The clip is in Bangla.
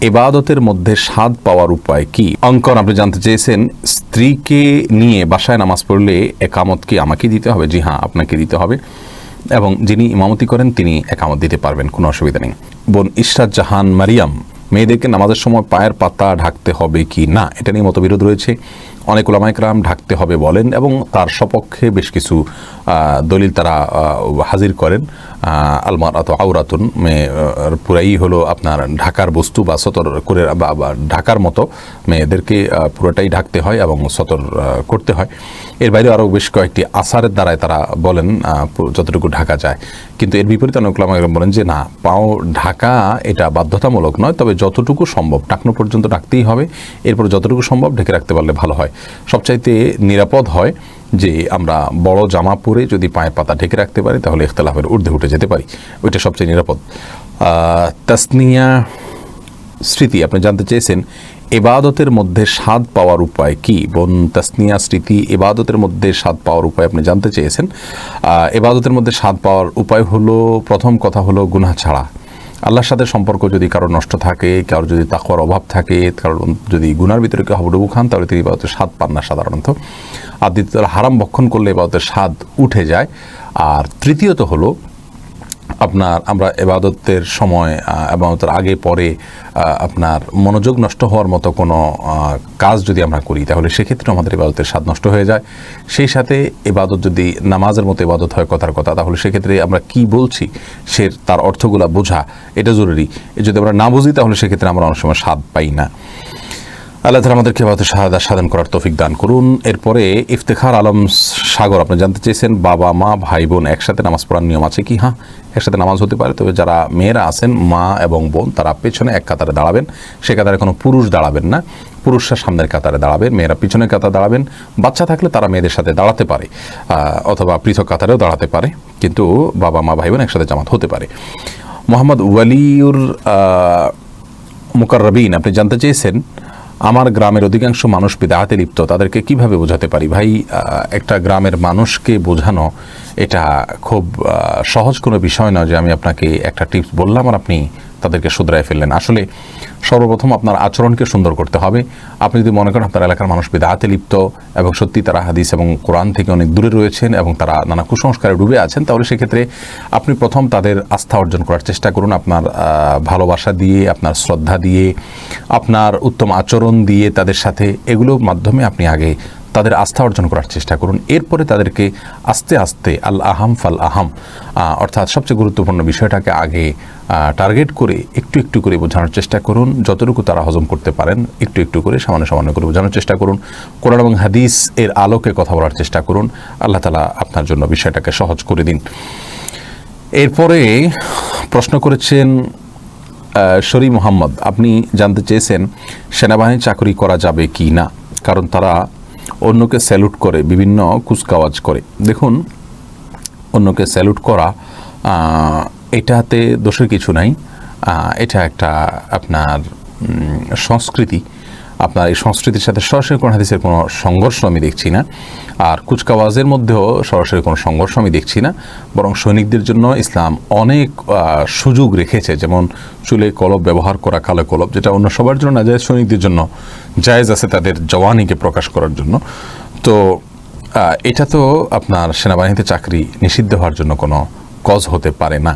ইবাদতের মধ্যে স্বাদ পাওয়ার উপায় কি? অঙ্কন আপনি জানতে চেয়েছেন, স্ত্রীকে নিয়ে বাসায় নামাজ পড়লে একামত কি আমাকে দিতে হবে? জি হ্যাঁ, আপনাকে দিতে হবে, এবং যিনি ইমামতি করেন তিনি একামত দিতে পারবেন, কোনো অসুবিধা নেই। বোন ইশরাত জাহান মারিয়াম, মেয়েদেরকে নামাজের সময় পায়ের পাতা ঢাকতে হবে কি না, এটা নিয়ে মতবিরোধ রয়েছে। অনেক উলামায়ে কেরাম ঢাকতে হবে বলেন এবং তার সপক্ষে বেশ কিছু দলিল তারা হাজির করেন। আলমারাতু আওরাতুন, পুরাই হলো আপনার ঢাকার বস্তু বা সতর করে বা ঢাকার মতো মেয়েদেরকে পুরোটাই ঢাকতে হয় এবং সতর করতে হয়। এর বাইরে আরও বেশ কয়েকটি আসারের দ্বারায় তারা বলেন যতটুকু ঢাকা যায়। কিন্তু এর বিপরীতে অনেক উলামায়ে কেরাম বলেন যে না, পাও ঢাকা এটা বাধ্যতামূলক নয়, তবে যতটুকু সম্ভব টাকনো পর্যন্ত ঢাকতেই হবে, এরপর যতটুকু সম্ভব ঢেকে রাখতে পারলে ভালো হয়। সবচাইতে নিরাপদ হয় যে আমরা বড় জামা পরে যদি পায়ের পাতা ঢেকে রাখতে পারি তাহলে ইখতিলাফের ঊর্ধ্বে উঠে যেতে পারি, ওইটা সবচেয়ে নিরাপদ। তাসনিয়া স্মৃতি আপনি জানতে চেয়েছেন, ইবাদতের মধ্যে স্বাদ পাওয়ার উপায় কি? বোন তাসনিয়া স্মৃতি, ইবাদতের মধ্যে স্বাদ পাওয়ার উপায় আপনি জানতে চেয়েছেন। ইবাদতের মধ্যে স্বাদ পাওয়ার উপায় হলো, প্রথম কথা হলো গুনাহ ছাড়া। আল্লাহর সাথে সম্পর্ক যদি কারো নষ্ট থাকে, কারোর যদি তাকওয়ার অভাব থাকে, কারোর যদি গুনার ভিতরে কেউ হাবুডুবু খান, তাহলে তিনি ইবাদতের স্বাদ পান না সাধারণত। আর দ্বিতীয়ত, হারাম ভক্ষণ করলে ইবাদতের স্বাদ উঠে যায়। আর তৃতীয়ত হলো আমরা ইবাদতের সময় ইবাদতের আগে পরে আপনার মনোযোগ নষ্ট হওয়ার মতো কোনো কাজ যদি আমরা করি তাহলে সেক্ষেত্রে আমাদের ইবাদতের স্বাদ নষ্ট হয়ে যায়। সেই সাথে ইবাদত যদি নামাজের মতো ইবাদত হয় কথার কথা, তাহলে সেক্ষেত্রে আমরা কি বলছি তার অর্থগুলা বোঝা এটা জরুরি। যদি আমরা না বুঝি তাহলে সেক্ষেত্রে আমরা অনেক সময় স্বাদ পাই না। আল্লাহ তাআলা আমাদেরকে ইবাদতের শাহাদাত সাধন করার তৌফিক দান করুন। এরপরে ইফতেখার আলম সাগর আপনি জানতে চেয়েছেন, বাবা মা ভাই বোন একসাথে নামাজ পড়ার নিয়ম আছে কি? হ্যাঁ, একসাথে নামাজ হতে পারে, তবে যারা মেয়েরা আছেন মা এবং বোন তারা পেছনে এক কাতারে দাঁড়াবেন, সে কাতারে কোনো পুরুষ দাঁড়াবেন না, পুরুষরা সামনের কাতারে দাঁড়াবেন, মেয়েরা পিছনের কাতারে দাঁড়াবেন। বাচ্চা থাকলে তারা মেয়েদের সাথে দাঁড়াতে পারে অথবা পৃথক কাতারেও দাঁড়াতে পারে, কিন্তু বাবা মা ভাই বোন একসাথে জামাত হতে পারে। মোহাম্মদ ওয়ালিউর মুকাররবিন আপনি জানতে চেয়েছেন, আমার গ্রামের অধিকাংশ মানুষ বিদআতে লিপ্ত, তাদেরকে কিভাবে বোঝাতে পারি? ভাই, একটা গ্রামের মানুষকে বোঝানো এটা খুব সহজ কোনো বিষয় নয় যে আমি আপনাকে একটা টিপস বললাম আর আপনি তাদেরকে শুধরায় ফেললেন। আসলে সর্বপ্রথম আপনার আচরণকে সুন্দর করতে হবে। আপনি যদি মনে করেন আপনার এলাকার মানুষ বিদআতে লিপ্ত এবং সত্যি তারা হাদিস এবং কোরআন থেকে অনেক দূরে রয়েছেন এবং তারা নানা কুসংস্কারে ডুবে আছেন, তাহলে সেক্ষেত্রে আপনি প্রথম তাদের আস্থা অর্জন করার চেষ্টা করুন। আপনার ভালোবাসা দিয়ে, আপনার শ্রদ্ধা দিয়ে, আপনার উত্তম আচরণ দিয়ে তাদের সাথে, এগুলোর মাধ্যমে আপনি আগে তাদের আস্থা অর্জন করার চেষ্টা করুন। এরপরে তাদেরকে আস্তে আস্তে আল আহাম ফাল আহাম, অর্থাৎ সবচেয়ে গুরুত্বপূর্ণ বিষয়টাকে আগে টার্গেট করে একটু একটু করে বোঝানোর চেষ্টা করুন। যতটুকু তারা হজম করতে পারেন একটু একটু করে, সামান্য সামান্য করে বোঝানোর চেষ্টা করুন। কোরআন এবং হাদিস এর আলোকে কথা বলার চেষ্টা করুন। আল্লাহ তাআলা আপনার জন্য বিষয়টাকে সহজ করে দিন। এরপরে প্রশ্ন করেছেন শরী মোহাম্মদ, আপনি জানতে চেয়েছেন সেনাবাহিনী চাকরি করা যাবে কি না, কারণ তারা অন্যকে স্যালুট করে, বিভিন্ন কুচকাওয়াজ করে। দেখুন, অন্যকে স্যালুট করা এটাতে দোষের কিছু নাই, এটা একটা আপনার সংস্কৃতি। আপনার এই সংস্কৃতির সাথে সরাসরি কোন হাদিসের কোনো সংঘর্ষ আমি দেখছি না, আর কুচকাওয়াজের মধ্যেও সরাসরি কোনো সংঘর্ষ আমি দেখছি না। বরং সৈনিকদের জন্য ইসলাম অনেক সুযোগ রেখেছে, যেমন চুলে কলব ব্যবহার করা, কালো কলব, যেটা অন্য সবার জন্য না জায়েজ, সৈনিকদের জন্য জায়েজ আছে তাদের জওয়ানিকে প্রকাশ করার জন্য। তো এটা তো আপনার সেনাবাহিনীতে চাকরি নিষিদ্ধ হওয়ার জন্য কোনো কজ হতে পারে না।